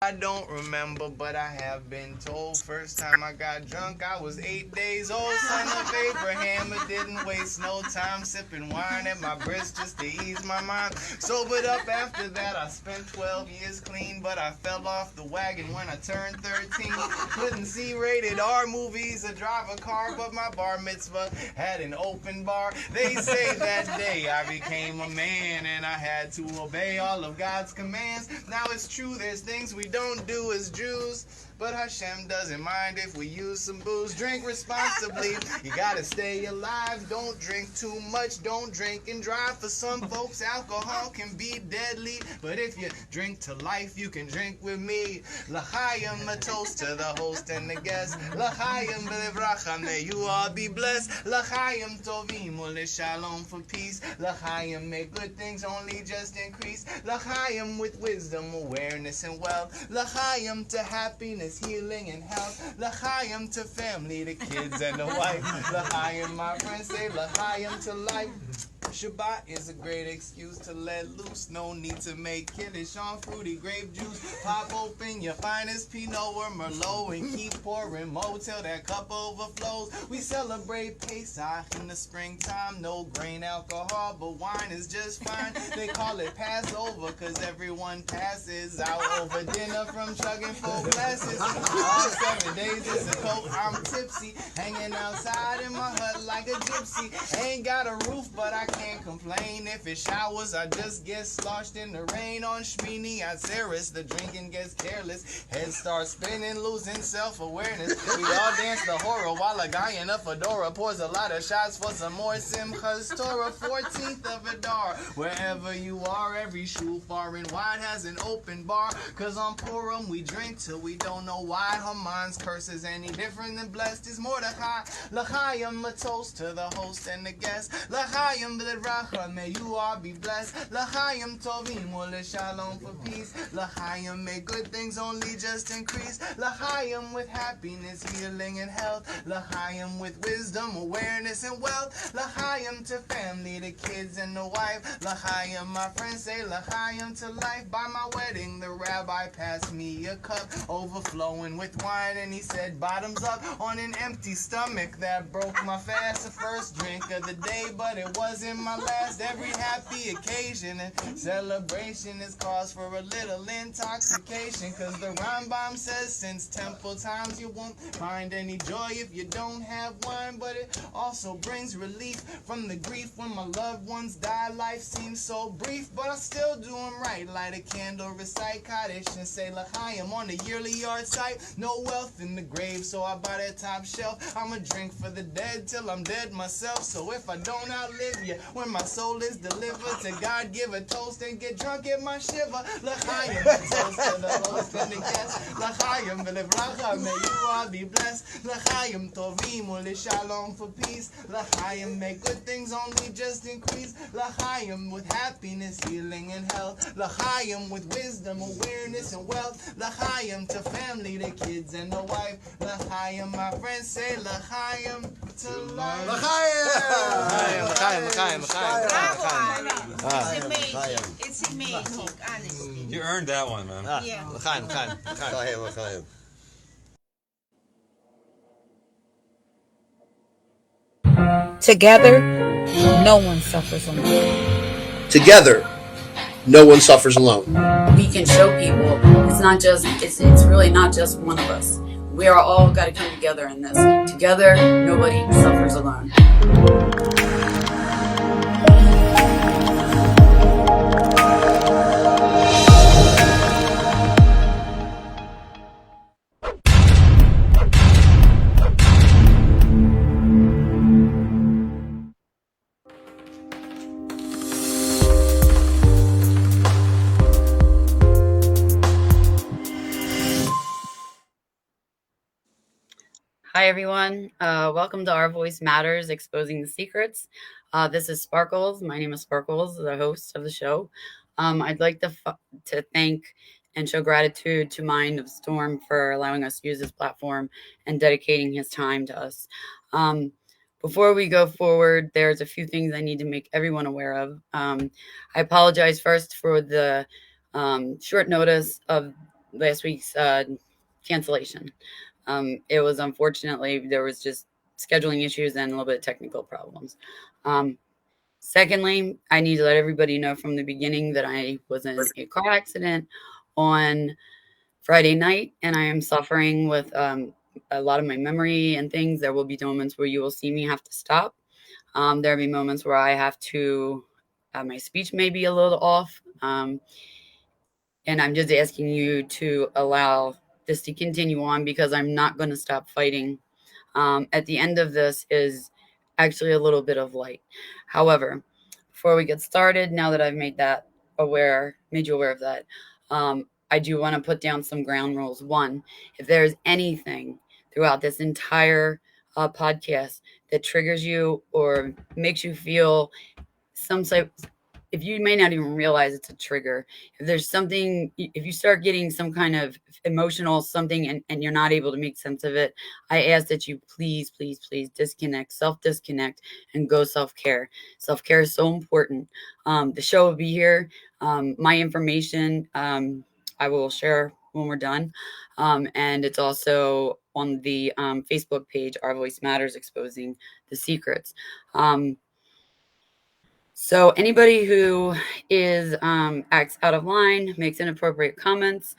I don't remember, but I have been told. First time I got drunk, I was 8 days old. Son of Abraham, I didn't waste no time sipping wine at my breast just to ease my mind. Sobered up after that, I spent 12 years clean, but I fell off the wagon when I turned 13. Couldn't see rated R movies or drive a car, but my bar mitzvah had an open bar. They say that day I became a man and I had to obey all of God's commands. Now it's true, there's things we don't do as Jews, but Hashem doesn't mind if we use some booze. Drink responsibly, you gotta stay alive. Don't drink too much, don't drink and drive. For some folks, alcohol can be deadly, but if you drink to life, you can drink with me. L'chaim, a toast to the host and the guest. L'chaim, v'levracha, may you all be blessed. L'chaim tovim, u'l'shalom for peace. L'chaim, may good things only just increase. L'chaim with wisdom, awareness, and wealth. L'chaim to happiness, healing, and health. L'chaim to family, the kids, and the wife. L'chaim, my friends say l'chaim to life. Shabbat is a great excuse to let loose. No need to make kiddish on fruity grape juice. Pop open your finest Pinot or Merlot and keep pouring more till that cup overflows. We celebrate Pesach in the springtime. No grain alcohol, but wine is just fine. They call it Passover cause everyone passes out over dinner from chugging 4 glasses. All 7 days is a coat. I'm tipsy, hanging outside in my hut like a gypsy. Ain't got a roof, but I can't complain. If it showers, I just get sloshed in the rain. On Shmini Atzeres, the drinking gets careless. Head starts spinning, losing self-awareness. We all dance the horror while a guy in a fedora pours a lot of shots for some more Simchas Torah. 14th of Adar, wherever you are, every shul far and wide has an open bar. Cause on Purim we drink till we don't know why. Haman's curse is any different than blessed is Mordechai. L'chaim, a toast to the host and the guest. L'chaim, v'levracha, may you all be blessed. L'chaim tovim, u'l'shalom for peace. L'chaim, may good things only just increase. L'chaim with happiness, healing, and health. L'chaim with wisdom, awareness, and wealth. L'chaim to family, the kids, and the wife. L'chaim, my friends say l'chaim to life. By my wedding, the rabbi passed me a cup overflowing with wine, and he said bottoms up on an empty stomach. That broke my fast. The first drink of the day, but it wasn't my last. Every happy occasion and celebration is cause for a little intoxication. Cause the Rambam says since temple times you won't find any joy if you don't have wine. But it also brings relief from the grief when my loved ones die. Life seems so brief, but I still do them right. Light a candle, recite Kaddish, and say l'chaim on the yearly yard site. No wealth in the grave, so I buy that top shelf. I'ma drink for the dead till I'm dead myself. So if I don't outlive you, when my soul is delivered to God, give a toast and get drunk at my shiver. L'chaim, toast to the host and the guest. L'chaim, v'levracha, may you all be blessed. L'chaim tovim, u'l'shalom for peace. L'chaim, may good things only just increase. L'chaim with happiness, healing, and health. L'chaim with wisdom, awareness, and wealth. L'chaim to family, the kids, and the wife. L'chaim, my friends say l'chaim to life. L'chaim! L'chaim, l'chaim. It's amazing. It's amazing, honestly. You earned that one, man. Yeah. L'chaim, l'chaim, l'chaim. L'chaim. Together, no one suffers alone. Together, no one suffers alone. We can show people it's really not just one of us. We are all got to come together in this. Together, nobody suffers alone. Hi, everyone. Welcome to Our Voice Matters, Exposing the Secrets. This is Sparkles. My name is Sparkles, the host of the show. I'd like to thank and show gratitude to Mind of Storm for allowing us to use this platform and dedicating his time to us. Before we go forward, there's a few things I need to make everyone aware of. I apologize first for the short notice of last week's cancellation. It was unfortunately there was just scheduling issues and a little bit of technical problems. Secondly, I need to let everybody know from the beginning that I was in a car accident on Friday night, and I am suffering with a lot of my memory and things. There will be moments where you will see me have to stop. There will be moments where I have to, my speech may be a little off. And I'm just asking you to allow this to continue on because I'm not going to stop fighting. At the end of this is actually a little bit of light. However, before we get started, now that I've made you aware of that, I do want to put down some ground rules. One, if there's anything throughout this entire podcast that triggers you or makes you feel some type, if you may not even realize it's a trigger, if there's something, if you start getting some kind of emotional something and you're not able to make sense of it, I ask that you please disconnect, self-disconnect, and go self-care. Self-care is so important. The show will be here. My information, I will share when we're done. And it's also on the Facebook page, Our Voice Matters, Exposing the Secrets. So anybody who is acts out of line, makes inappropriate comments,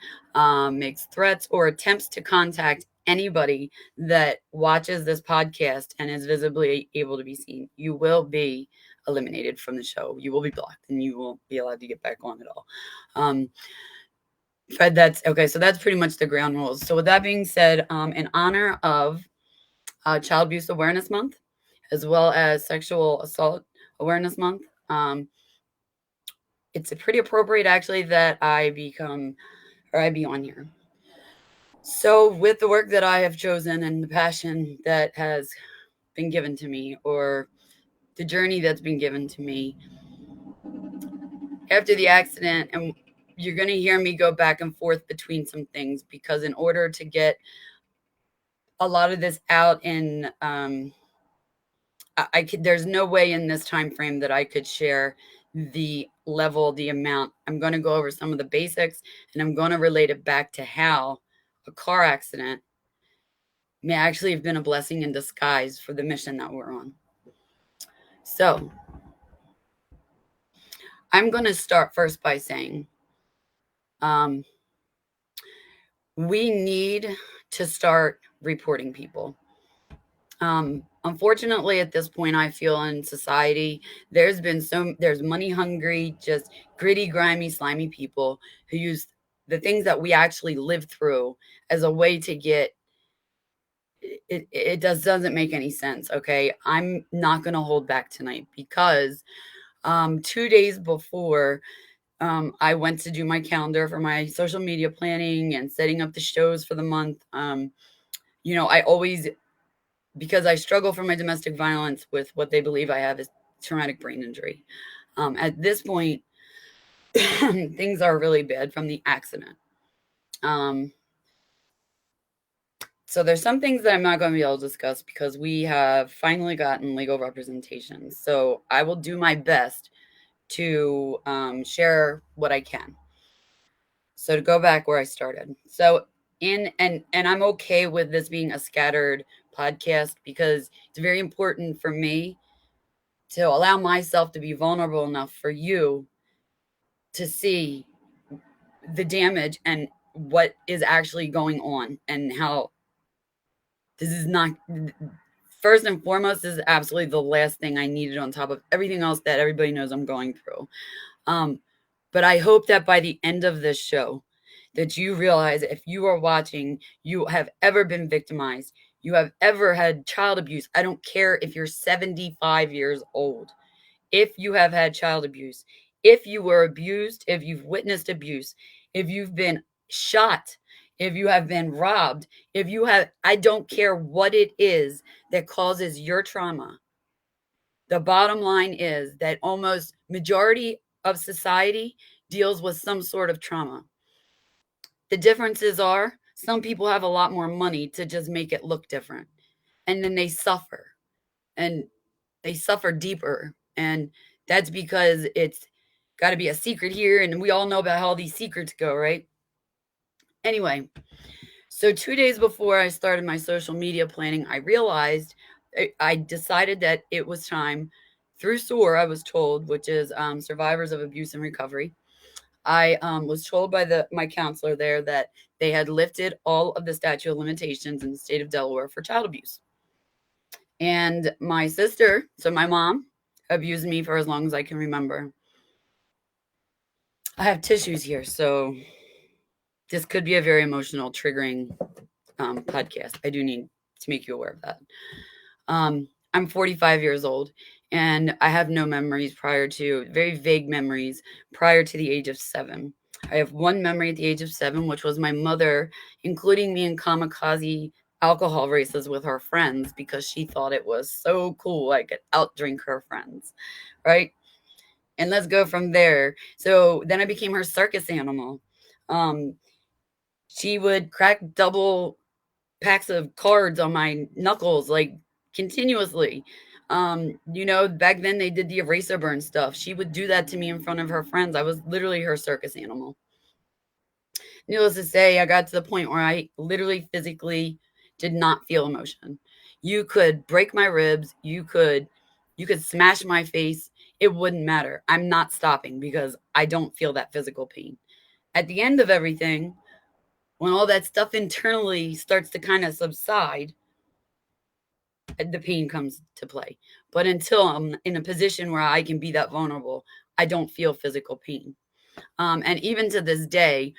makes threats, or attempts to contact anybody that watches this podcast and is visibly able to be seen, you will be eliminated from the show. You will be blocked, and you won't be allowed to get back on at all. But that's okay. So that's pretty much the ground rules. So with that being said, in honor of Child Abuse Awareness Month, as well as Sexual Assault Awareness Month, it's pretty appropriate actually that I be on here. So with the work that I have chosen and the passion that has been given to me, or the journey that's been given to me after the accident, and you're going to hear me go back and forth between some things because in order to get a lot of this out in there's no way in this time frame that I could share the level, the amount. I'm going to go over some of the basics, and I'm going to relate it back to how a car accident may actually have been a blessing in disguise for the mission that we're on. So I'm going to start first by saying we need to start reporting people. Unfortunately, at this point, I feel in society, there's money hungry, just gritty, grimy, slimy people who use the things that we actually live through as a way to get it doesn't make any sense. Okay. I'm not going to hold back tonight because 2 days before I went to do my calendar for my social media planning and setting up the shows for the month. I always, because I struggle from my domestic violence with what they believe I have is traumatic brain injury. At this point, things are really bad from the accident. So there's some things that I'm not going to be able to discuss because we have finally gotten legal representation. So I will do my best to share what I can. So to go back where I started. So and I'm okay with this being a scattered podcast because it's very important for me to allow myself to be vulnerable enough for you to see the damage and what is actually going on and how this is not, first and foremost, this is absolutely the last thing I needed on top of everything else that everybody knows I'm going through. But I hope that by the end of this show, that you realize if you are watching, you have ever been victimized, you have ever had child abuse. I don't care if you're 75 years old. If you have had child abuse, if you were abused, if you've witnessed abuse, if you've been shot, if you have been robbed, I don't care what it is that causes your trauma. The bottom line is that almost majority of society deals with some sort of trauma. The differences are some people have a lot more money to just make it look different. And then they suffer. And they suffer deeper. And that's because it's got to be a secret here. And we all know about how these secrets go, right? Anyway, so 2 days before I started my social media planning, I realized I decided that it was time through SOAR, I was told, which is Survivors of Abuse and Recovery. I was told by my counselor there that they had lifted all of the statute of limitations in the state of Delaware for child abuse. And my sister, so my mom, abused me for as long as I can remember. I have tissues here, so this could be a very emotional, triggering podcast. I do need to make you aware of that. I'm 45 years old, and I have no memories very vague memories prior to the age of 7. I have one memory at the age of 7, which was my mother including me in kamikaze alcohol races with her friends because she thought it was so cool I could outdrink her friends, right? And let's go from there. So then I became her circus animal. She would crack double packs of cards on my knuckles, like continuously. Back then they did the eraser burn stuff. She would do that to me in front of her friends. I was literally her circus animal. Needless to say, I got to the point where I literally physically did not feel emotion. You could break my ribs, you could smash my face, it wouldn't matter. I'm not stopping because I don't feel that physical pain. At the end of everything, when all that stuff internally starts to kind of subside, the pain comes to play. But until I'm in a position where I can be that vulnerable, I don't feel physical pain. And even to this day,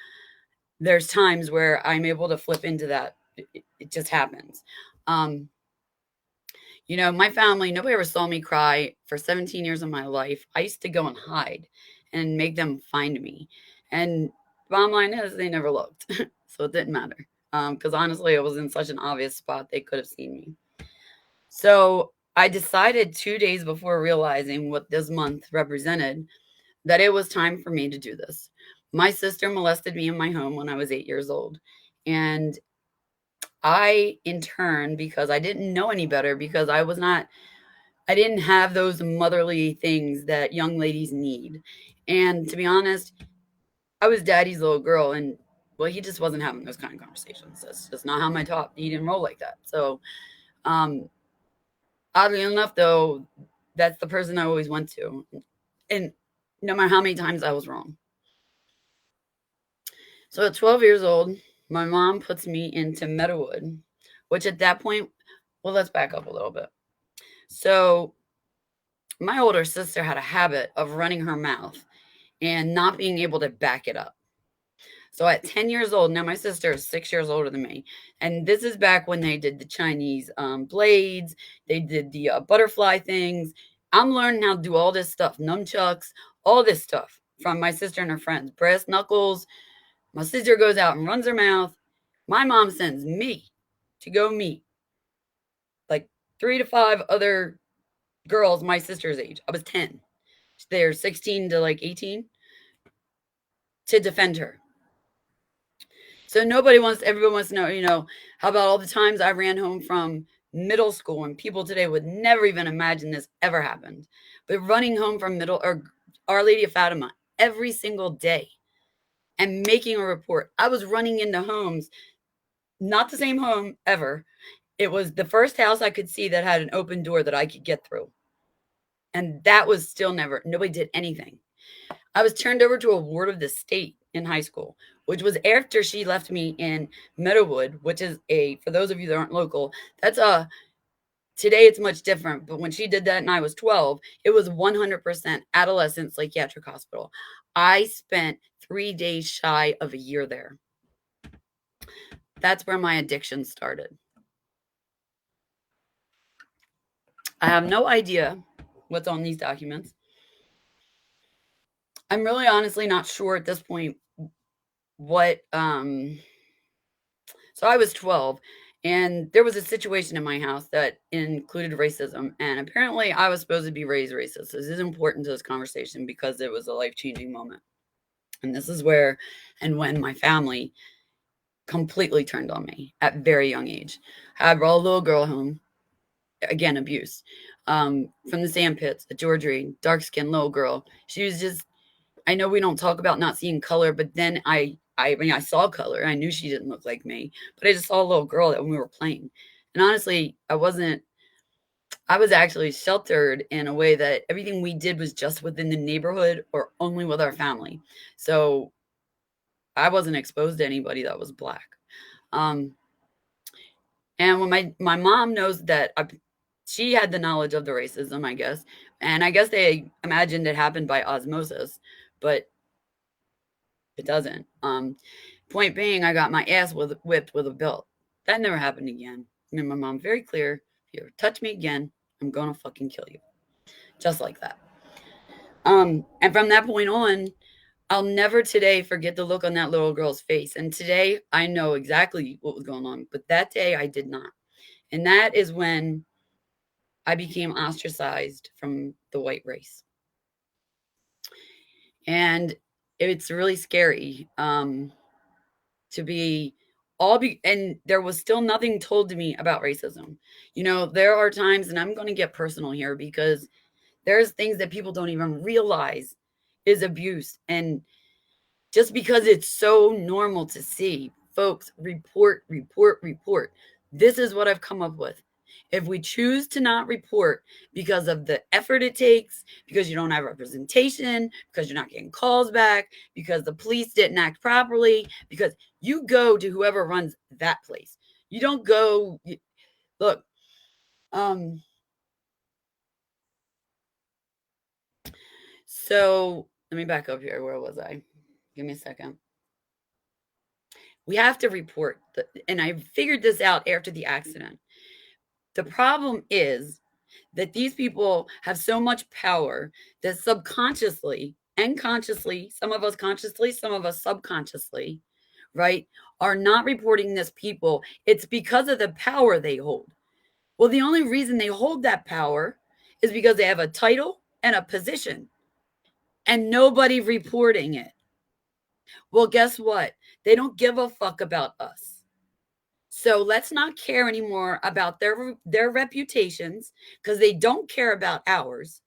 there's times where I'm able to flip into that. It just happens. My family, nobody ever saw me cry for 17 years of my life. I used to go and hide and make them find me. And bottom line is they never looked. So it didn't matter. Because honestly, it was in such an obvious spot they could have seen me. So I decided 2 days before realizing what this month represented that it was time for me to do this. My sister molested me in my home when I was 8 years old. And I, in turn, because I didn't know any better, because I didn't have those motherly things that young ladies need. And to be honest, I was daddy's little girl, and well, he just wasn't having those kind of conversations. That's just not how he didn't roll like that. So, oddly enough, though, that's the person I always went to. And no matter how many times I was wrong. So at 12 years old, my mom puts me into Meadowood, which at that point, well, let's back up a little bit. So my older sister had a habit of running her mouth and not being able to back it up. So at 10 years old, now my sister is 6 years older than me. And this is back when they did the Chinese blades. They did the butterfly things. I'm learning how to do all this stuff, nunchucks, all this stuff from my sister and her friends. Brass knuckles. My sister goes out and runs her mouth. My mom sends me to go meet like 3 to 5 other girls my sister's age. I was 10. They're 16 to like 18 to defend her. So everybody wants to know, how about all the times I ran home from middle school, and people today would never even imagine this ever happened. But running home from Our Lady of Fatima every single day and making a report. I was running into homes, not the same home ever. It was the first house I could see that had an open door that I could get through. And that was still nobody did anything. I was turned over to a ward of the state in high school, which was after she left me in Meadowood, which is for those of you that aren't local, today it's much different. But when she did that and I was 12, it was 100% adolescent psychiatric hospital. I spent 3 days shy of a year there. That's where my addiction started. I have no idea what's on these documents. I'm really honestly not sure at this point what, so I was 12 and there was a situation in my house that included racism, and apparently I was supposed to be raised racist. This is important to this conversation because it was a life-changing moment. And this is where and when my family completely turned on me at a very young age. I brought a little girl home, again, abuse, from the sand pits, a George Reed, dark-skinned little girl. She was just, I know we don't talk about not seeing color, but then I I mean, I saw color. I knew she didn't look like me, but I just saw a little girl that when we were playing. And honestly, I was actually sheltered in a way that everything we did was just within the neighborhood or only with our family. So I wasn't exposed to anybody that was black. And when my mom knows that she had the knowledge of the racism, I guess, and I guess they imagined it happened by osmosis, but it doesn't. Point being, I got my ass whipped with a belt. That never happened again. I mean, my mom very clear. If you ever touch me again, I'm gonna fucking kill you. Just like that. And from that point on, I'll never today forget the look on that little girl's face. And today I know exactly what was going on, but that day I did not. And that is when I became ostracized from the white race. And it's really scary to be and there was still nothing told to me about racism. You know, there are times, and I'm going to get personal here because there's things that people don't even realize is abuse. And just because it's so normal to see, folks, report. This is what I've come up with. If we choose to not report because of the effort it takes, because you don't have representation, because you're not getting calls back, because the police didn't act properly, because you go to whoever runs that place. You don't go, look, so let me back up here. Where was I? Give me a second. We have to report, and I figured this out after the accident. The problem is that these people have so much power that subconsciously and consciously, some of us consciously, some of us subconsciously, right, are not reporting this people. It's because of the power they hold. Well, the only reason they hold that power is because they have a title and a position and nobody reporting it. Well, guess what? They don't give a fuck about us. So let's not care anymore about their reputations because they don't care about ours.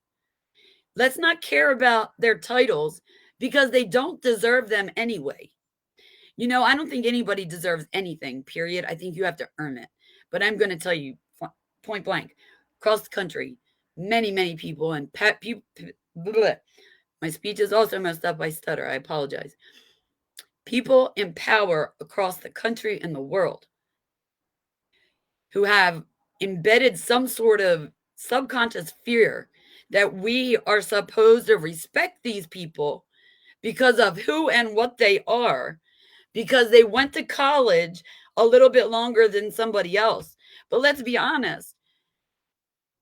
Let's not care about their titles because they don't deserve them anyway. You know, I don't think anybody deserves anything, period. I think you have to earn it. But I'm going to tell you point blank, across the country, many people and my speech is also messed up. I stutter. I apologize. People in power across the country and the world who have embedded some sort of subconscious fear that we are supposed to respect these people because of who and what they are, because they went to college a little bit longer than somebody else. But let's be honest.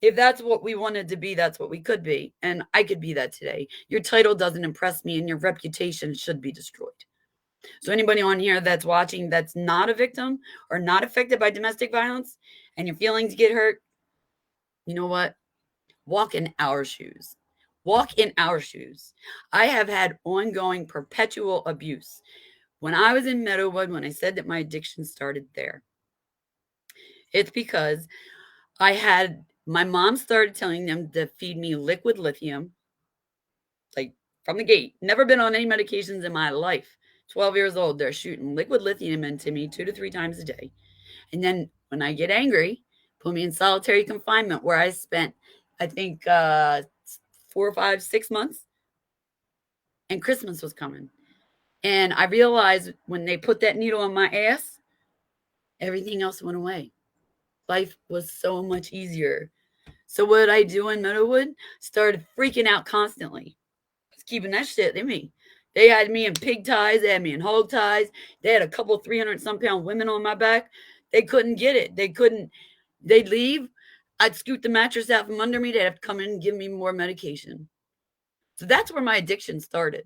If that's what we wanted to be, that's what we could be. And I could be that today. Your title doesn't impress me and your reputation should be destroyed. So anybody on here that's watching that's not a victim or not affected by domestic violence and your feelings get hurt, you know what? Walk in our shoes. Walk in our shoes. I have had ongoing perpetual abuse. When I was in Meadowood, when I said that my addiction started there, it's because my mom started telling them to feed me liquid lithium, like from the gate. Never been on any medications in my life. 12 years old, they're shooting liquid lithium into me 2 to 3 times a day. And then when I get angry, put me in solitary confinement where I spent, I think, 4 or 5, 6 months. And Christmas was coming. And I realized when they put that needle on my ass, everything else went away. Life was so much easier. So what did I do in Meadowood? Started freaking out constantly. I was keeping that shit in me. They had me in pig ties. They had me in hog ties. They had a couple 300-some-pound women on my back. They couldn't get it. They'd leave. I'd scoot the mattress out from under me. They'd have to come in and give me more medication. So that's where my addiction started.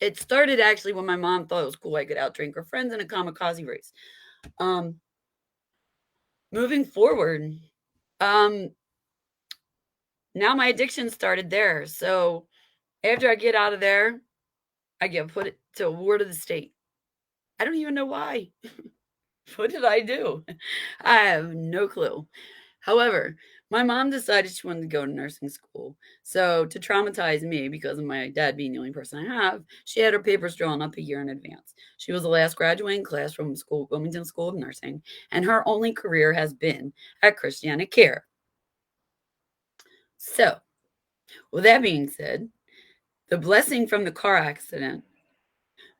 It started actually when my mom thought it was cool I could outdrink her friends in a kamikaze race. Moving forward, now my addiction started there. So after I get out of there, I get put to a ward of the state. I don't even know why. What did I do? I have no clue. However, My mom decided she wanted to go to nursing school. So to traumatize me, because of my dad being the only person I have, she had her papers drawn up a year in advance. She was the last graduating class from Wilmington School of Nursing, and her only career has been at Christiana Care. So, with that being said, the blessing from the car accident.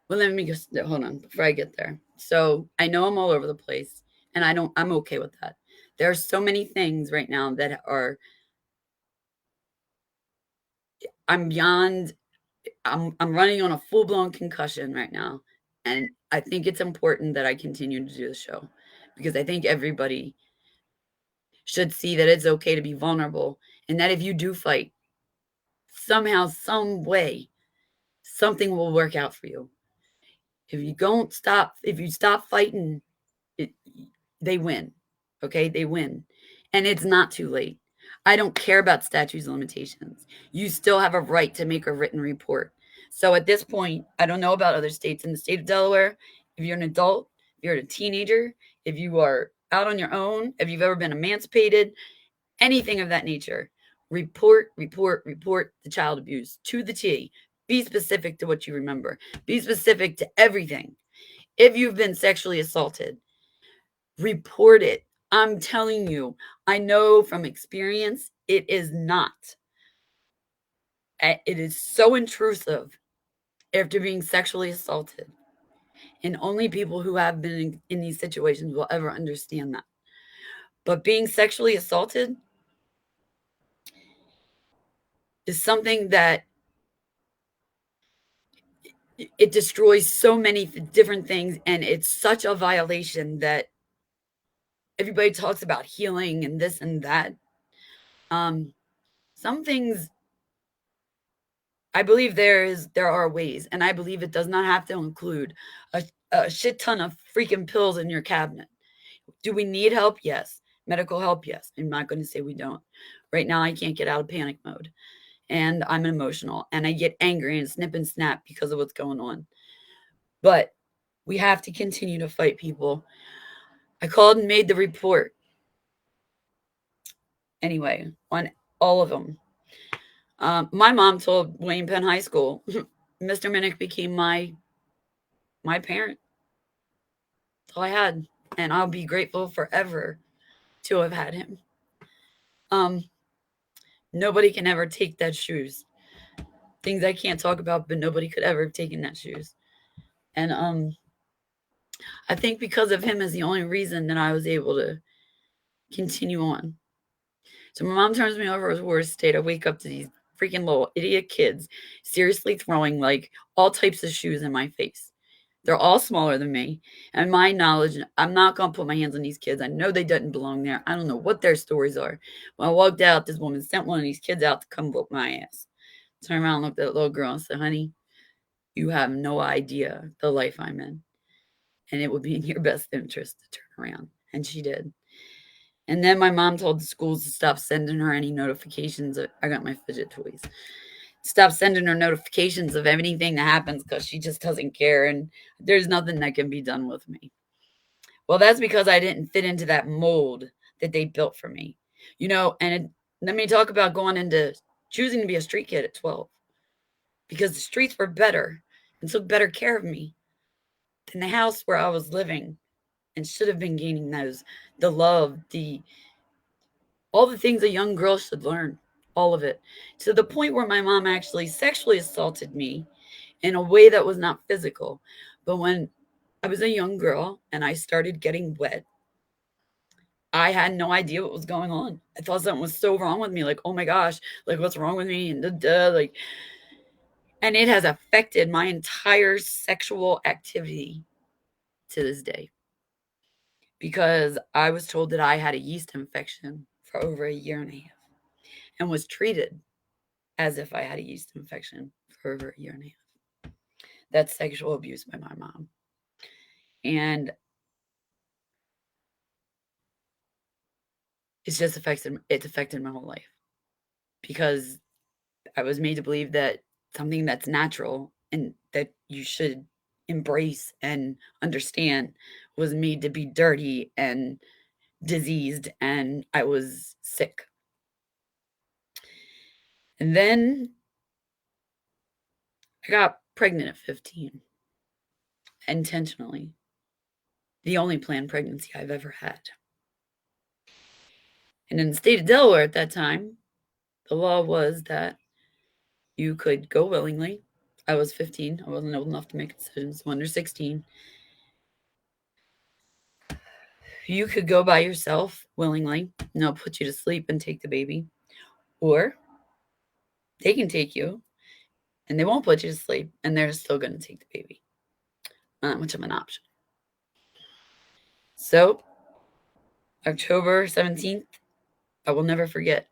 Well, let me just hold on before I get there. So I know I'm all over the place, and I'm okay with that. There are so many things right now that are I'm beyond I'm running on a full-blown concussion right now, and I think it's important that I continue to do the show because I think everybody should see that it's okay to be vulnerable and that if you do fight, somehow, some way, something will work out for you. If you stop fighting, it, they win. Okay? They win. And it's not too late. I don't care about statutes of limitations. You still have a right to make a written report. So at this point, I don't know about other states. In the state of Delaware, if you're an adult, if you're a teenager, if you are out on your own, if you've ever been emancipated, anything of that nature, report the child abuse to the T. Be specific to what you remember. Be specific to everything. If you've been sexually assaulted, report it. I'm telling you, I know from experience, it is not. It is so intrusive after being sexually assaulted. And only people who have been in these situations will ever understand that. But being sexually assaulted is something that it destroys so many different things. And it's such a violation that everybody talks about healing and this and that. Some things I believe there are ways, and I believe it does not have to include a shit ton of freaking pills in your cabinet. Do we need help? Yes. Medical help? Yes. I'm not going to say we don't. Right now, I can't get out of panic mode, and I'm emotional, and I get angry and snip and snap because of what's going on. But we have to continue to fight, people. I called and made the report. Anyway, on all of them. My mom told William Penn High School, Mr. Minnick became my parent. That's all I had. And I'll be grateful forever to have had him. Nobody can ever take that shoes. Things I can't talk about, but nobody could ever have taken that shoes. And I think because of him is the only reason that I was able to continue on. So my mom turns me over as worst state. I wake up to these freaking little idiot kids seriously throwing like all types of shoes in my face. They're all smaller than me. And my knowledge, I'm not going to put my hands on these kids. I know they didn't belong there. I don't know what their stories are. When I walked out, this woman sent one of these kids out to come whoop my ass. Turned around and looked at the little girl and said, honey, you have no idea the life I'm in. And it would be in your best interest to turn around. And she did. And then my mom told the schools to stop sending her any notifications. I got my fidget toys. Stop sending her notifications of anything that happens because she just doesn't care. And there's nothing that can be done with me. Well, that's because I didn't fit into that mold that they built for me. And let me talk about going into choosing to be a street kid at 12. Because the streets were better and took better care of me than the house where I was living. And should have been gaining the love, all the things a young girl should learn, all of it. To the point where my mom actually sexually assaulted me in a way that was not physical. But when I was a young girl and I started getting wet, I had no idea what was going on. I thought something was so wrong with me. Like, oh my gosh, like what's wrong with me? And and it has affected my entire sexual activity to this day. Because I was told that I had a yeast infection for over a year and a half and was treated as if I had a yeast infection for over a year and a half. That's sexual abuse by my mom. And it's affected my whole life because I was made to believe that something that's natural and that you should embrace and understand was made to be dirty and diseased, and I was sick. And then I got pregnant at 15, intentionally. The only planned pregnancy I've ever had. And in the state of Delaware at that time, the law was that you could go willingly. I was 15. I wasn't old enough to make decisions. So under 16, you could go by yourself willingly, and they'll put you to sleep and take the baby. Or they can take you, and they won't put you to sleep, and they're still going to take the baby. Not much of an option. So, October 17th, I will never forget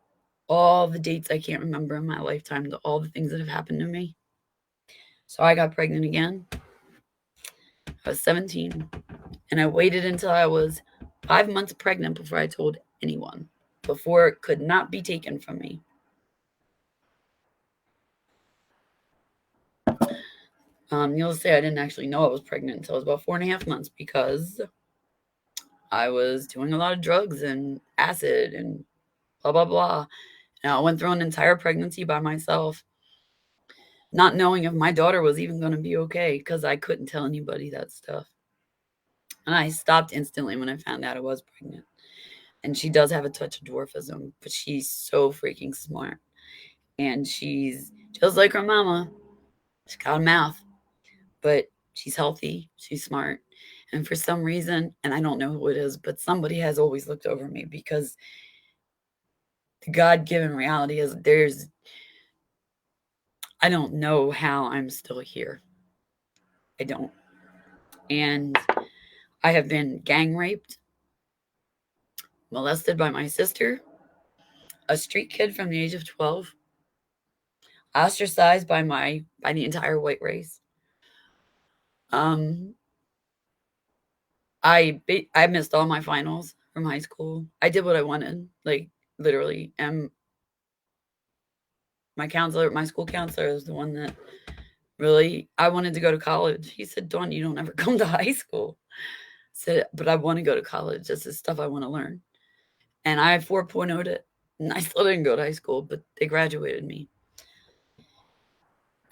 all the dates I can't remember in my lifetime, all the things that have happened to me. So I got pregnant again. I was 17, and I waited until I was 5 months pregnant before I told anyone, before it could not be taken from me. You'll say I didn't actually know I was pregnant until I was about 4.5 months, because I was doing a lot of drugs and acid and blah, blah, blah. And I went through an entire pregnancy by myself, not knowing if my daughter was even going to be okay, because I couldn't tell anybody that stuff. And I stopped instantly when I found out I was pregnant. And she does have a touch of dwarfism, but she's so freaking smart. And she's just like her mama. She's got a mouth, but she's healthy. She's smart. And for some reason, and I don't know who it is, but somebody has always looked over me, because the God-given reality is I don't know how I'm still here. I don't. And I have been gang raped, molested by my sister, a street kid from the age of 12, ostracized by the entire white race. I missed all my finals from high school. I did what I wanted, like literally. And my school counselor is the one that really, I wanted to go to college. He said, "Dawn, you don't ever come to high school." I said, "But I want to go to college. This is stuff I want to learn." And I 4.0'd it. And I still didn't go to high school, but they graduated me.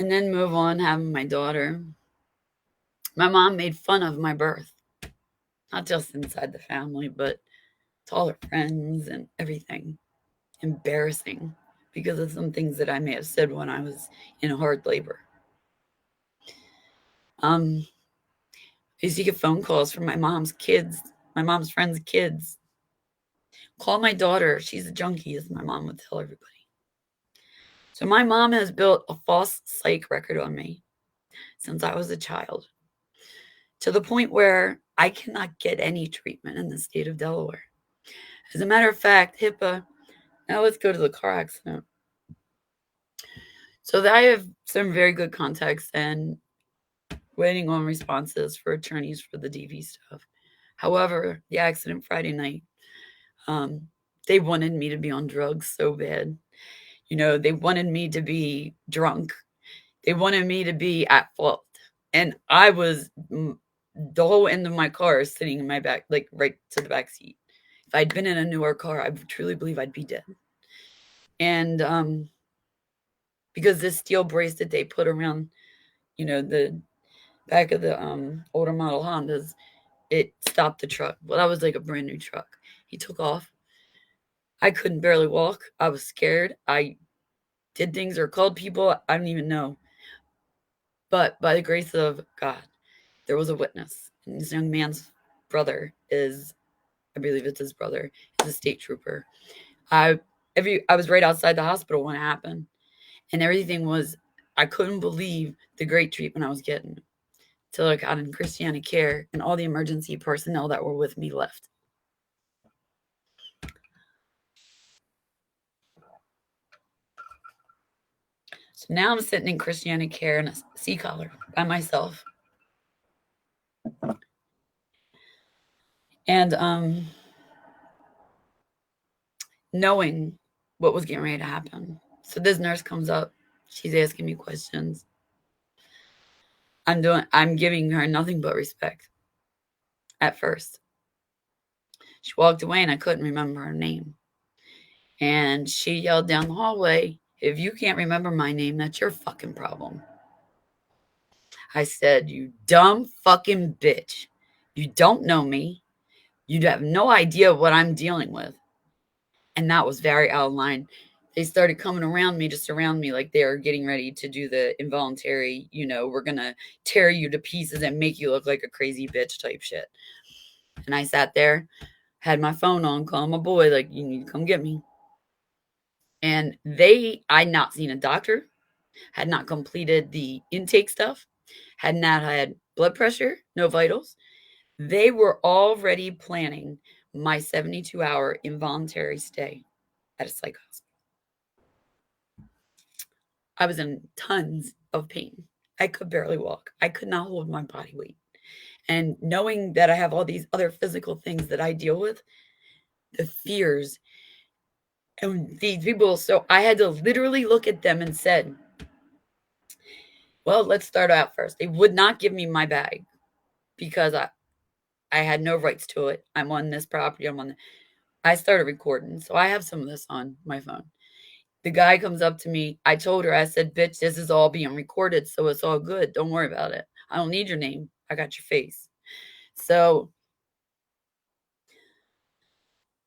And then move on, having my daughter. My mom made fun of my birth. Not just inside the family, but to all her friends and everything. Embarrassing, because of some things that I may have said when I was in hard labor. I used to get phone calls from my mom's friends' kids. "Call my daughter. She's a junkie," as my mom would tell everybody. So my mom has built a false psych record on me since I was a child, to the point where I cannot get any treatment in the state of Delaware. As a matter of fact, HIPAA. Now let's go to the car accident. So I have some very good context and waiting on responses for attorneys for the DV stuff. However, the accident Friday night, they wanted me to be on drugs so bad. They wanted me to be drunk. They wanted me to be at fault. And I was the whole end of my car sitting in my back, like right to the back seat. If I'd been in a newer car, I truly believe I'd be dead. And because this steel bracelet they put around, the back of the older model Hondas, it stopped the truck. Well, that was like a brand new truck. He took off. I couldn't barely walk. I was scared. I did things or called people I don't even know. But by the grace of God, there was a witness. And this young man's brother I believe it's his brother, is a state trooper. I was right outside the hospital when it happened. And everything I couldn't believe the great treatment I was getting. Till I got in Christiana Care, and all the emergency personnel that were with me left. So now I'm sitting in Christiana Care in a C-collar by myself. And knowing what was getting ready to happen. So this nurse comes up. She's asking me questions. I'm giving her nothing but respect at first. She walked away and I couldn't remember her name. And she yelled down the hallway, If you can't remember my name, that's your fucking problem. I said, you dumb fucking bitch. You don't know me. You have no idea what I'm dealing with. And that was very out of line. They started coming around me, just around me, like they were getting ready to do the involuntary, we're going to tear you to pieces and make you look like a crazy bitch type shit. And I sat there, had my phone on, calling my boy, like, you need to come get me. And I'd not seen a doctor, had not completed the intake stuff, had not had blood pressure, no vitals. They were already planning my 72-hour involuntary stay at a psych hospital. I was in tons of pain. I could barely walk. I could not hold my body weight. And knowing that I have all these other physical things that I deal with, the fears and these people, so I had to literally look at them and said, well, let's start out first. They would not give me my bag because I had no rights to it. I'm on this property. I started recording. So I have some of this on my phone. The guy comes up to me. I told her, I said, bitch, this is all being recorded. So it's all good. Don't worry about it. I don't need your name. I got your face. So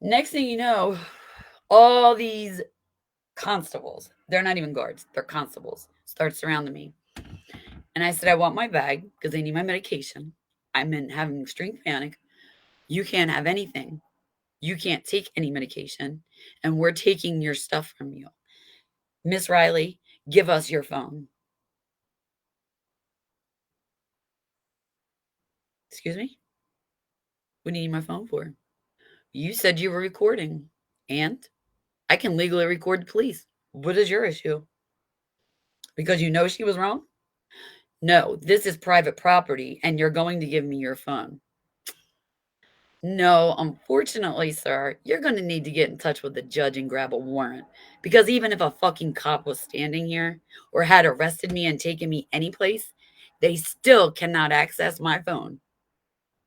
next thing you know, all these constables, they're not even guards, they're constables, start surrounding me. And I said, I want my bag because they need my medication. I'm having extreme panic. You can't have anything. You can't take any medication. And we're taking your stuff from you. Miss Riley, give us your phone. Excuse me? What do you need my phone for? You said you were recording. And I can legally record the police. What is your issue? Because you know she was wrong? No, this is private property and you're going to give me your phone. No, unfortunately, sir, you're going to need to get in touch with the judge and grab a warrant. Because even if a fucking cop was standing here or had arrested me and taken me anyplace, they still cannot access my phone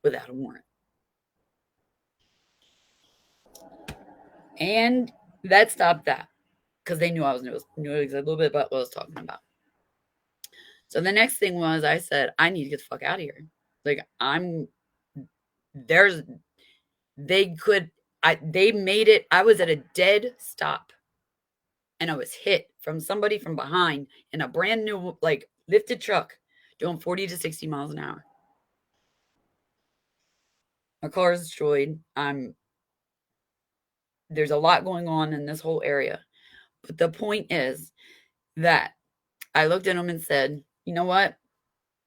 without a warrant. And that stopped that because they knew I knew a little bit about what I was talking about. So the next thing was I said, I need to get the fuck out of here. Like they made it. I was at a dead stop and I was hit from somebody from behind in a brand new, like, lifted truck doing 40 to 60 miles an hour. My car is destroyed. There's a lot going on in this whole area. But the point is that I looked at him and said, you know what?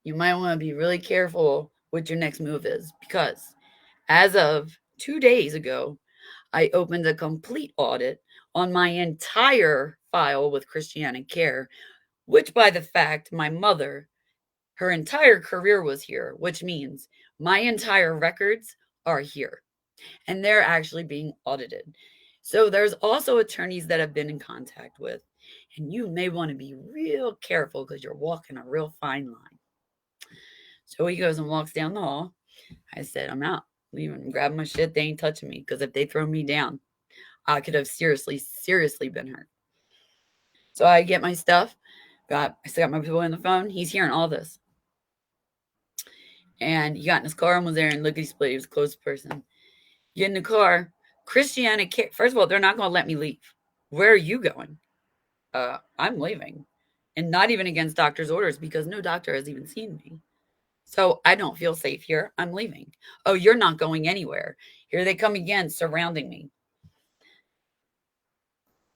You might want to be really careful what your next move is, because as of 2 days ago, I opened a complete audit on my entire file with Christiana Care, which by the fact my mother, her entire career was here, which means my entire records are here and they're actually being audited. So there's also attorneys that I've been in contact with, and you may want to be real careful because you're walking a real fine line. So he goes and walks down the hall. I said, I'm out, leaving, grabbing my shit. They ain't touching me because if they throw me down, I could have seriously been hurt. So I get my stuff. I still got my boy on the phone. He's hearing all this. And he got in his car and was there and lickety split. He was a close person. Get in the car. Christiana Care. First of all, they're not going to let me leave. Where are you going? I'm leaving. And not even against doctor's orders because no doctor has even seen me. So I don't feel safe here. I'm leaving. Oh, you're not going anywhere. Here they come again, surrounding me.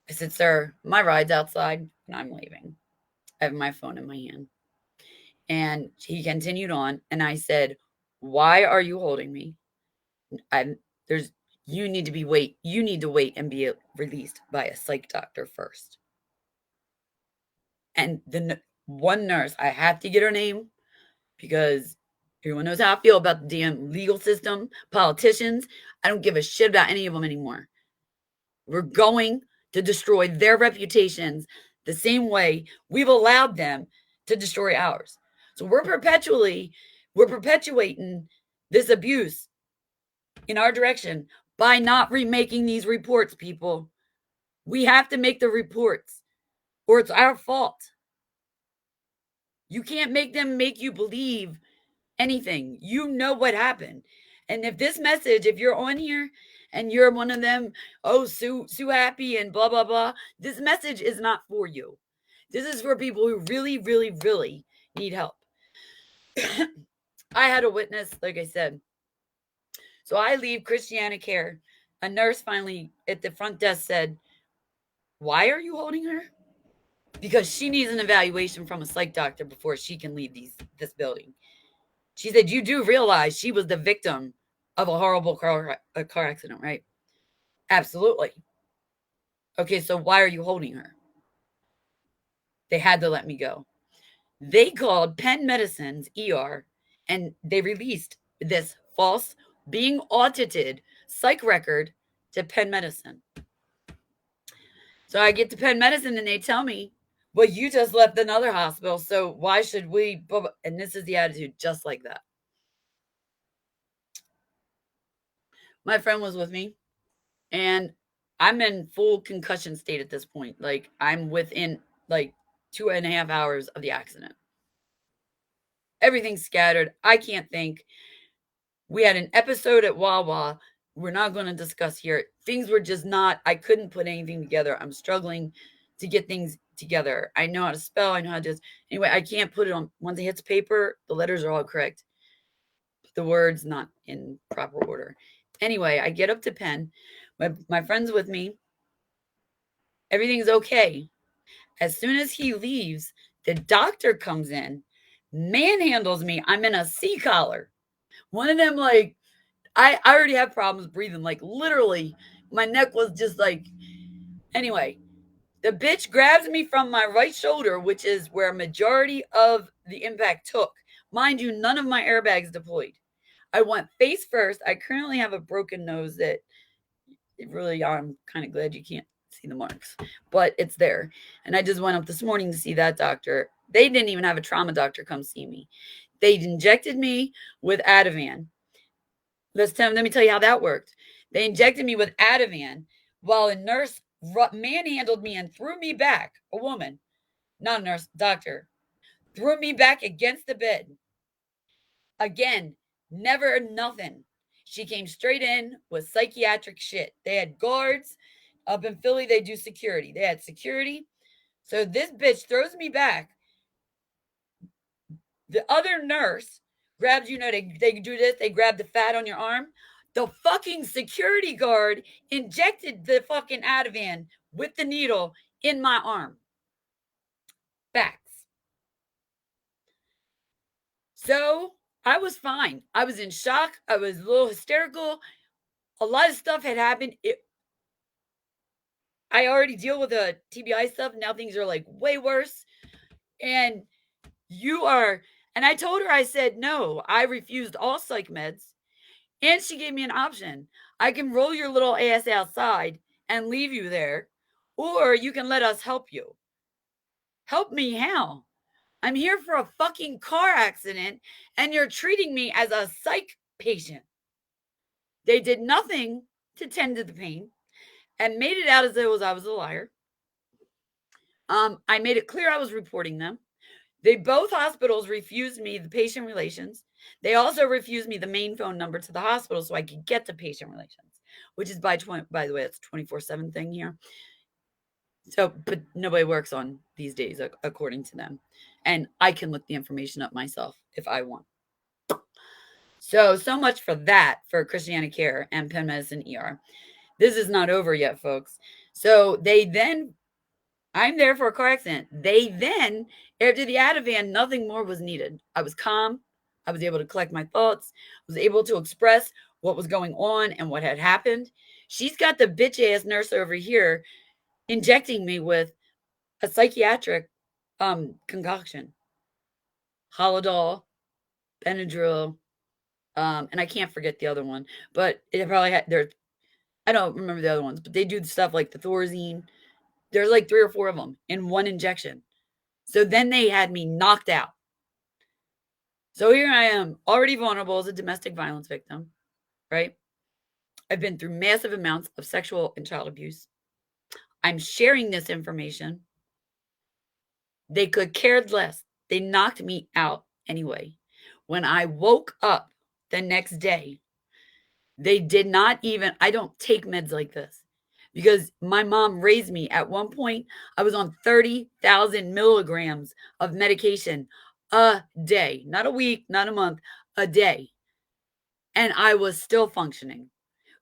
I said, sir, my ride's outside and I'm leaving. I have my phone in my hand. And he continued on. And I said, why are you holding me? You need to wait and be released by a psych doctor first. And the one nurse, I have to get her name because everyone knows how I feel about the damn legal system, politicians. I don't give a shit about any of them anymore. We're going to destroy their reputations the same way we've allowed them to destroy ours. So we're perpetuating this abuse in our direction by not remaking these reports, people. We have to make the reports. or it's our fault. You can't make them make you believe anything. You know what happened. And if this message, if you're on here and you're one of them, oh, Sue happy and blah, blah, blah, this message is not for you. This is for people who really, really, really need help. I had a witness, like I said. So I leave Christiana Care. A nurse finally at the front desk said, why are you holding her? Because she needs an evaluation from a psych doctor before she can leave this building. She said, you do realize she was the victim of a horrible car accident, right? Absolutely. Okay, so why are you holding her? They had to let me go. They called Penn Medicine's ER and they released this false being audited psych record to Penn Medicine. So I get to Penn Medicine and they tell me, well, you just left another hospital, so why should we? And this is the attitude, just like that. My friend was with me, and I'm in full concussion state at this point. Like, I'm within, 2.5 hours of the accident. Everything's scattered. I can't think. We had an episode at Wawa. We're not going to discuss here. Things were just not, I couldn't put anything together. I'm struggling to get things together. I know how to spell. I know how to just, anyway, I can't put it on. Once it hits paper, the letters are all correct. But the words not in proper order. Anyway, I get up to Penn. My friend's with me. Everything's okay. As soon as he leaves, the doctor comes in, manhandles me. I'm in a C-collar. One of them, like, I already have problems breathing. Like, literally, my neck was just like, anyway, the bitch grabs me from my right shoulder, which is where a majority of the impact took. Mind you, none of my airbags deployed. I went face first. I currently have a broken nose that really, I'm kind of glad you can't see the marks, but it's there. And I just went up this morning to see that doctor. They didn't even have a trauma doctor come see me. They injected me with Ativan. Let me tell you how that worked. They injected me with Ativan while a nurse manhandled me and threw me back. A woman, not a nurse, doctor, threw me back against the bed. Again, never nothing. She came straight in with psychiatric shit. They had guards up in Philly. They do security. They had security. So this bitch throws me back. The other nurse grabs, they do this. They grab the fat on your arm. The fucking security guard injected the fucking Ativan with the needle in my arm. Facts. So I was fine. I was in shock. I was a little hysterical. A lot of stuff had happened. I already deal with the TBI stuff. Now things are like way worse. And I told her, I said, no, I refused all psych meds. And she gave me an option. I can roll your little ass outside and leave you there, or you can let us help you. Help me how? I'm here for a fucking car accident, and you're treating me as a psych patient. They did nothing to tend to the pain and made it out as though I was a liar. I made it clear I was reporting them. Both hospitals refused me the patient relations. They also refused me the main phone number to the hospital so I could get to patient relations, which is by the way, it's a 24/7 thing here. So, but nobody works on these days, according to them. And I can look the information up myself if I want. So much for that, for Christiana Care and Penn Medicine ER. This is not over yet, folks. So I'm there for a car accident. After the Ativan, nothing more was needed. I was calm. I was able to collect my thoughts. I was able to express what was going on and what had happened. She's got the bitch ass nurse over here injecting me with a psychiatric concoction. Haldol, Benadryl, and I can't forget the other one. But it probably had I don't remember the other ones, but they do stuff like the Thorazine. There's like 3 or 4 of them in one injection. So then they had me knocked out. So here I am, already vulnerable as a domestic violence victim, right? I've been through massive amounts of sexual and child abuse. I'm sharing this information They could care less. They knocked me out anyway. When I woke up the next day, they did not even, I don't take meds like this because my mom raised me. At one point, I was on 30,000 milligrams of medication a day, not a week, not a month, a day. And I was still functioning,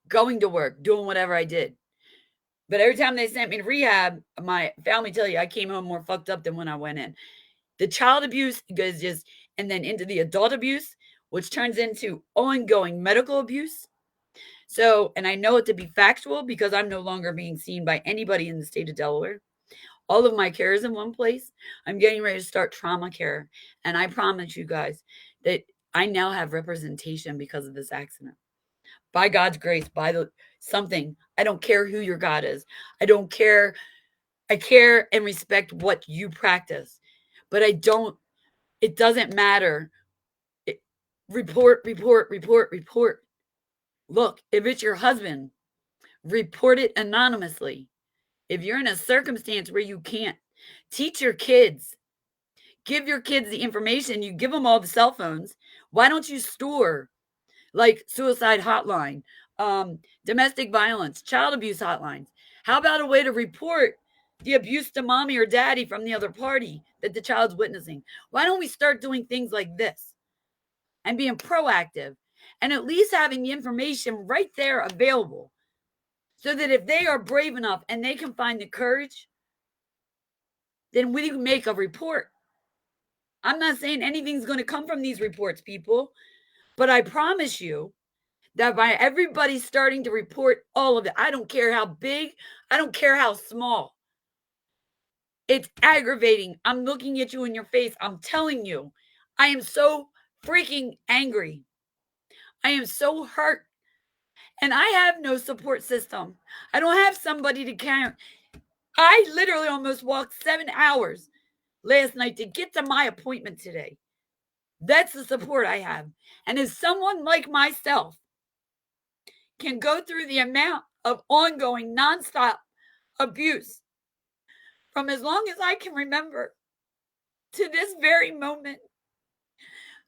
going to work, doing whatever I did. But every time they sent me to rehab, my family tell you I came home more fucked up than when I went in. The child abuse goes just, and then into the adult abuse, which turns into ongoing medical abuse. So, and I know it to be factual because I'm no longer being seen by anybody in the state of Delaware. All of my care is in one place. I'm getting ready to start trauma care. And I promise you guys that I now have representation because of this accident. By God's grace, by the something. I don't care who your God is. I don't care. I care and respect what you practice. But it doesn't matter. Report. Look, if it's your husband, report it anonymously. If you're in a circumstance where you can't, teach your kids. Give your kids the information. You give them all the cell phones. Why don't you store like suicide hotline, domestic violence, child abuse hotlines? How about a way to report the abuse to mommy or daddy from the other party that the child's witnessing? Why don't we start doing things like this and being proactive and at least having the information right there available so that if they are brave enough and they can find the courage, then we can make a report. I'm not saying anything's going to come from these reports, people, but I promise you that by everybody starting to report all of it, I don't care how big, I don't care how small. It's aggravating. I'm looking at you in your face. I'm telling you, I am so freaking angry. I am so hurt. And I have no support system. I don't have somebody to count. I literally almost walked 7 hours last night to get to my appointment today. That's the support I have. And if someone like myself can go through the amount of ongoing nonstop abuse from as long as I can remember to this very moment,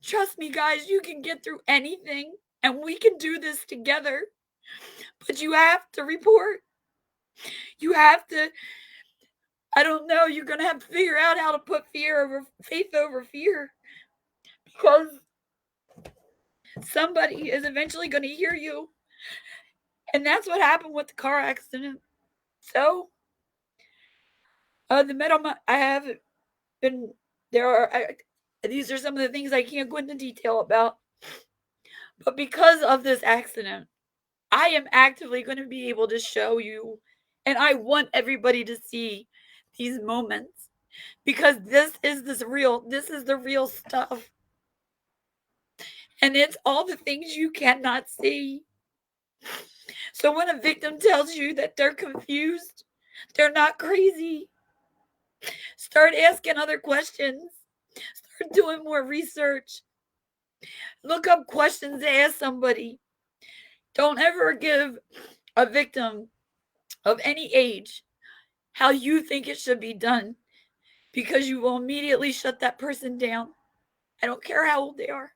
trust me, guys, you can get through anything and we can do this together. But you have to report. You have to, I don't know, you're going to have to figure out how to put faith over fear because somebody is eventually going to hear you. And that's what happened with the car accident. So, the metal I have been, these are some of the things I can't go into detail about. But because of this accident, I am actively going to be able to show you, and I want everybody to see these moments because this is the real stuff. And it's all the things you cannot see. So when a victim tells you that they're confused, they're not crazy. Start asking other questions. Start doing more research. Look up questions to ask somebody. Don't ever give a victim of any age how you think it should be done because you will immediately shut that person down. I don't care how old they are.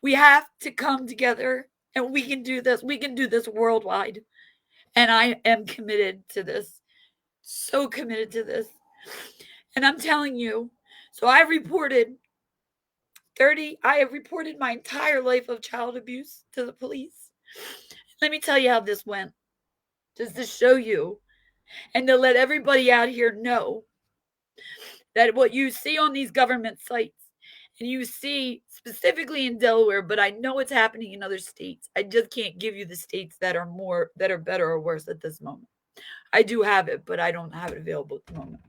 We have to come together and we can do this. We can do this worldwide. And I am committed to this. So committed to this. And I'm telling you, so I have reported my entire life of child abuse to the police. Let me tell you how this went. Just to show you and to let everybody out here know that what you see on these government sites and you see specifically in Delaware, but I know it's happening in other states. I just can't give you the states that are better or worse at this moment. I do have it, but I don't have it available at the moment.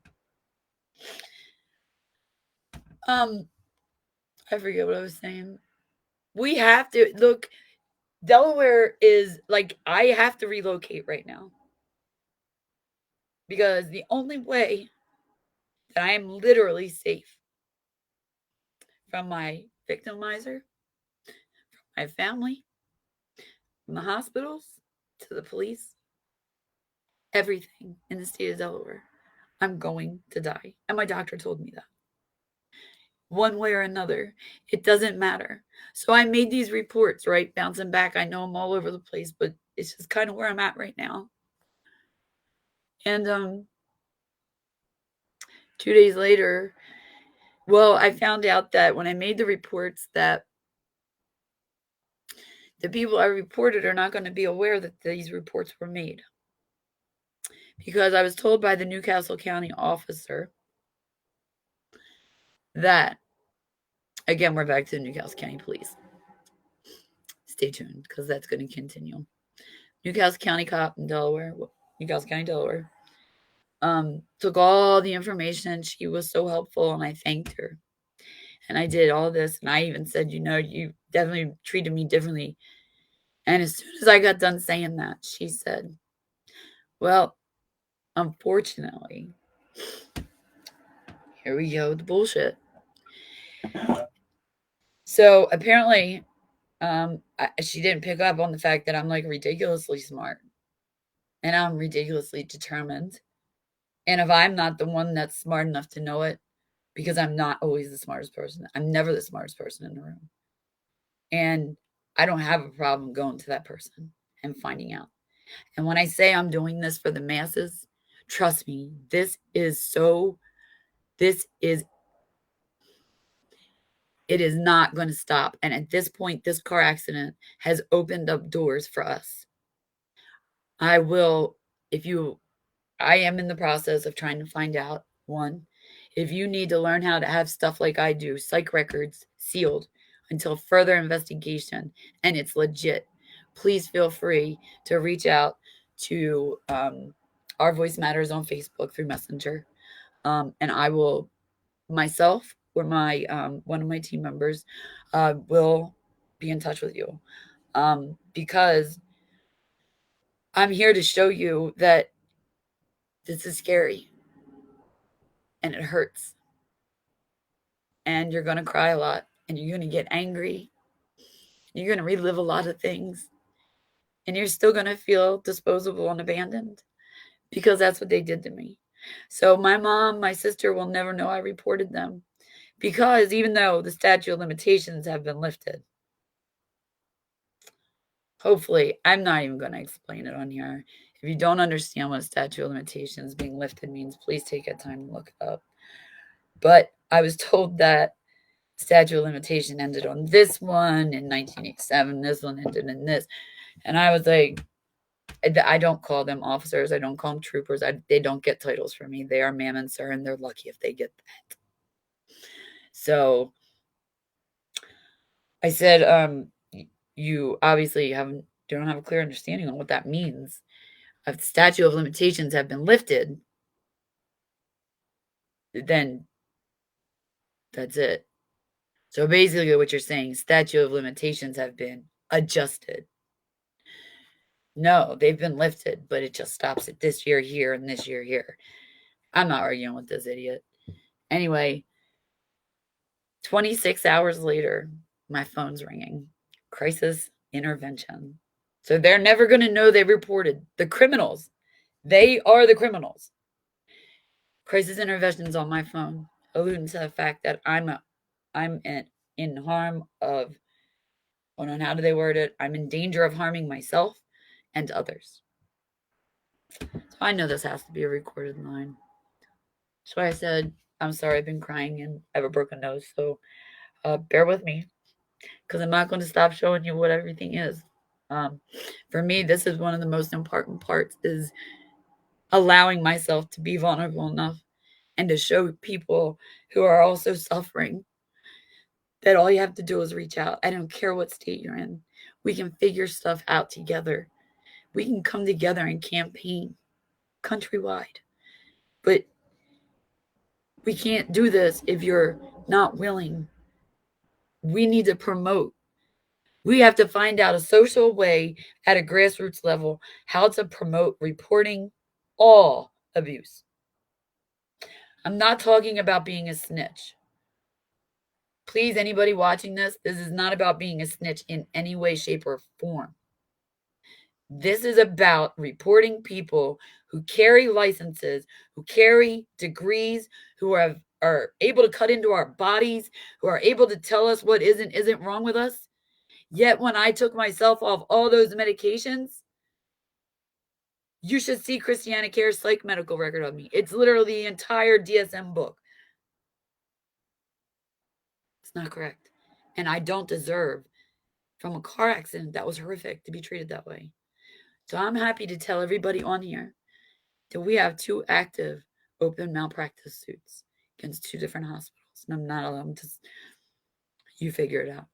I forget what I was saying. We have to look. Delaware is like, I have to relocate right now because the only way that I am literally safe from my victimizer, from my family, from the hospitals to the police, everything in the state of Delaware. I'm going to die. And my doctor told me that. One way or another, it doesn't matter. So I made these reports, right? Bouncing back. I know I'm all over the place, but it's just kind of where I'm at right now. And 2 days later, well, I found out that when I made the reports that the people I reported are not going to be aware that these reports were made. Because I was told by the Newcastle County officer that, again, we're back to the Newcastle County Police. Stay tuned, because that's going to continue. Newcastle County cop in Delaware, Newcastle County, Delaware, took all the information. She was so helpful, and I thanked her. And I did all this, and I even said, you definitely treated me differently. And as soon as I got done saying that, she said, well, unfortunately, here we go, the bullshit. So apparently, she didn't pick up on the fact that I'm like ridiculously smart, and I'm ridiculously determined. And if I'm not the one that's smart enough to know it, because I'm not always the smartest person, I'm never the smartest person in the room. And I don't have a problem going to that person and finding out. And when I say I'm doing this for the masses, trust me, it is not going to stop. And at this point, this car accident has opened up doors for us. I am in the process of trying to find out, one, if you need to learn how to have stuff like I do, psych records sealed until further investigation, and it's legit, please feel free to reach out to Our Voice Matters on Facebook through Messenger. And I will myself or my one of my team members will be in touch with you, because I'm here to show you that this is scary and it hurts, and you're going to cry a lot, and you're going to get angry, you're going to relive a lot of things, and you're still going to feel disposable and abandoned, because that's what they did to me. So my mom, my sister will never know I reported them, because even though the statute of limitations have been lifted, hopefully, I'm not even going to explain it on here. If you don't understand what statute of limitations being lifted means, please take your time and look it up. But I was told that statute of limitation ended on this one in 1987. This one ended in this. And I was like, I don't call them officers. I don't call them troopers. They don't get titles from me. They are ma'am and sir, and they're lucky if they get that. So I said, you obviously don't have a clear understanding on what that means. If the statute of limitations have been lifted, then that's it. So basically what you're saying, statute of limitations have been adjusted. No, they've been lifted, but it just stops at this year here and this year here. I'm not arguing with this idiot. Anyway, 26 hours later, my phone's ringing. Crisis intervention. So they're never going to know they reported. The criminals. They are the criminals. Crisis intervention's on my phone, alluding to the fact that I'm in harm of, hold on, how do they word it? I'm in danger of harming myself and others. So I know this has to be a recorded line. So I said, I'm sorry, I've been crying and I have a broken nose. So bear with me, because I'm not going to stop showing you what everything is. For me, this is one of the most important parts, is allowing myself to be vulnerable enough and to show people who are also suffering that all you have to do is reach out. I don't care what state you're in. We can figure stuff out together. We can come together and campaign countrywide. But we can't do this if you're not willing. We need to promote. We have to find out a social way at a grassroots level how to promote reporting all abuse. I'm not talking about being a snitch. Please, anybody watching this is not about being a snitch in any way, shape, or form. This is about reporting people who carry licenses, who carry degrees, who are able to cut into our bodies, who are able to tell us what isn't wrong with us. Yet when I took myself off all those medications, you should see Christiana Care's psych medical record of me. It's literally the entire DSM book. It's not correct. And I don't deserve, from a car accident that was horrific, to be treated that way. So I'm happy to tell everybody on here that we have 2 active open malpractice suits against 2 different hospitals. And I'm not allowed to, you figure it out.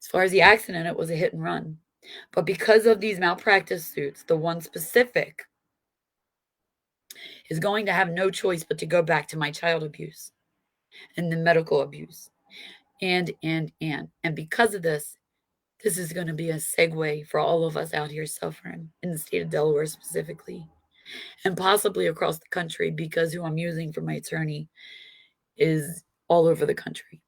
As far as the accident, it was a hit and run. But because of these malpractice suits, the one specific is going to have no choice but to go back to my child abuse and the medical abuse. And because of this is going to be a segue for all of us out here suffering in the state of Delaware specifically, and possibly across the country, because who I'm using for my attorney is all over the country.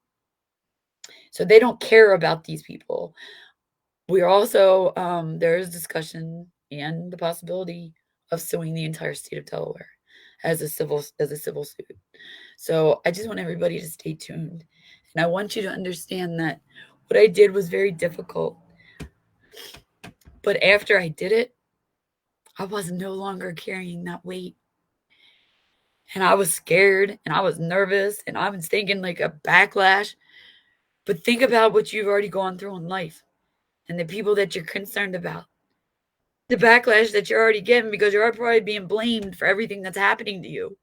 So they don't care about these people. We are also, there is discussion and the possibility of suing the entire state of Delaware as a civil suit. So I just want everybody to stay tuned. And I want you to understand that what I did was very difficult. But after I did it, I was no longer carrying that weight. And I was scared and I was nervous and I was thinking like a backlash. But think about what you've already gone through in life and the people that you're concerned about. The backlash that you're already getting because you're probably being blamed for everything that's happening to you.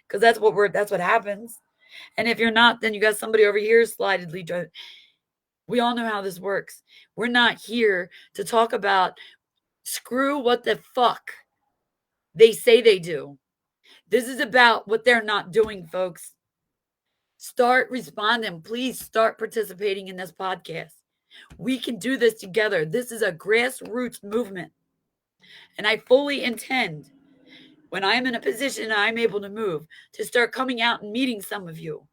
Because that's what happens. And if you're not, then you got somebody over here slightly driving. We all know how this works. We're not here to talk about screw what the fuck they say they do. This is about what they're not doing, folks. Start responding. Please start participating in this podcast. We can do this together. This is a grassroots movement. And I fully intend, when I'm in a position and I'm able to move, to start coming out and meeting some of you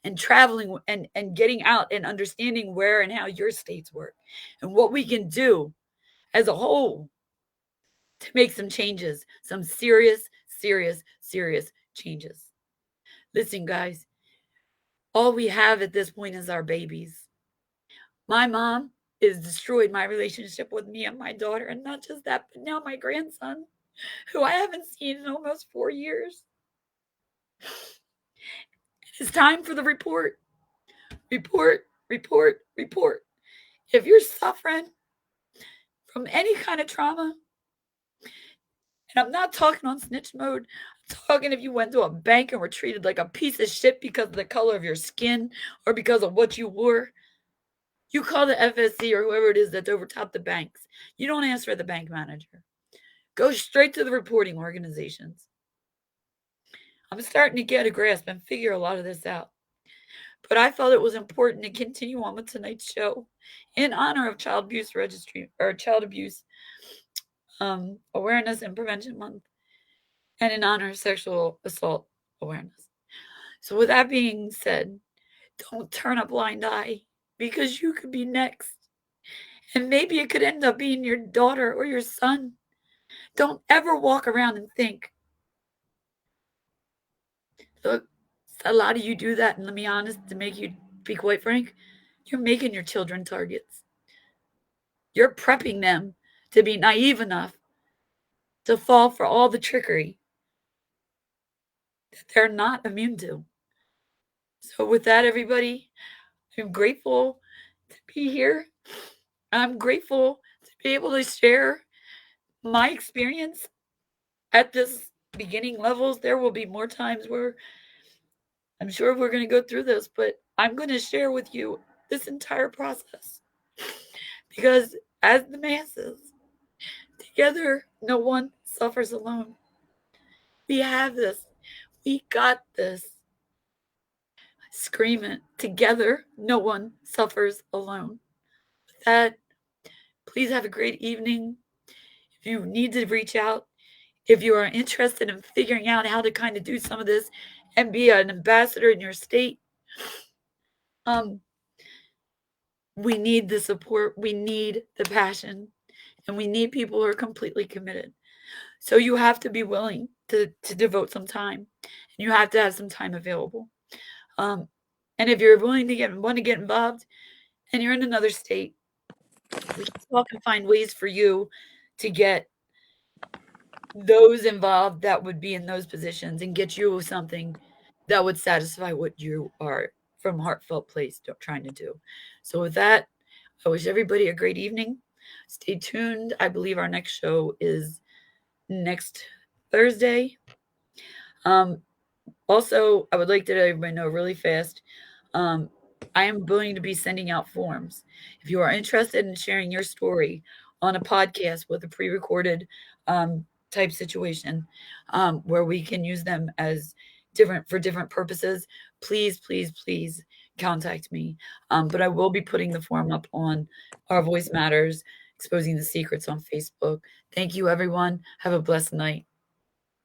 and traveling and getting out and understanding where and how your states work and what we can do as a whole to make some changes, some serious changes. Listen, guys, all we have at this point is our babies. My mom has destroyed my relationship with me and my daughter, and not just that, but now my grandson, who I haven't seen in almost 4 years. It's time for the report. Report. If you're suffering from any kind of trauma, and I'm not talking on snitch mode, I'm talking if you went to a bank and were treated like a piece of shit because of the color of your skin or because of what you wore, you call the FSC or whoever it is that's over top the banks. You don't answer the bank manager. Go straight to the reporting organizations. I'm starting to get a grasp and figure a lot of this out. But I felt it was important to continue on with tonight's show in honor of Child Abuse Registry or Child Abuse Awareness and Prevention Month, and in honor of Sexual Assault Awareness. So with that being said, don't turn a blind eye, because you could be next. And maybe it could end up being your daughter or your son. Don't ever walk around and think. Look, a lot of you do that, and let me honest, to make you be quite frank, you're making your children targets. You're prepping them to be naive enough to fall for all the trickery that they're not immune to. So with that, everybody, I'm grateful to be here. I'm grateful to be able to share my experience at this beginning levels. There will be more times where I'm sure we're going to go through this, but I'm going to share with you this entire process. Because as the masses, together, no one suffers alone. We have this. We got this. Scream it. Together, no one suffers alone. With that, please have a great evening. If you need to reach out, if you are interested in figuring out how to kind of do some of this and be an ambassador in your state, we need the support. We need the passion. and we need people who are completely committed. So you have to be willing to devote some time. And you have to have some time available. And if you're willing to want to get involved and you're in another state, we all can find ways for you to get those involved that would be in those positions and get you something that would satisfy what you are from heartfelt place trying to do. So with that, I wish everybody a great evening. Stay tuned. I believe our next show is next Thursday. Also, I would like to let everybody know really fast, I am going to be sending out forms. If you are interested in sharing your story on a podcast with a pre-recorded type situation, where we can use them as different purposes, please contact me. But I will be putting the form up on Our Voice Matters, Exposing the Secrets on Facebook. Thank you, everyone. Have a blessed night.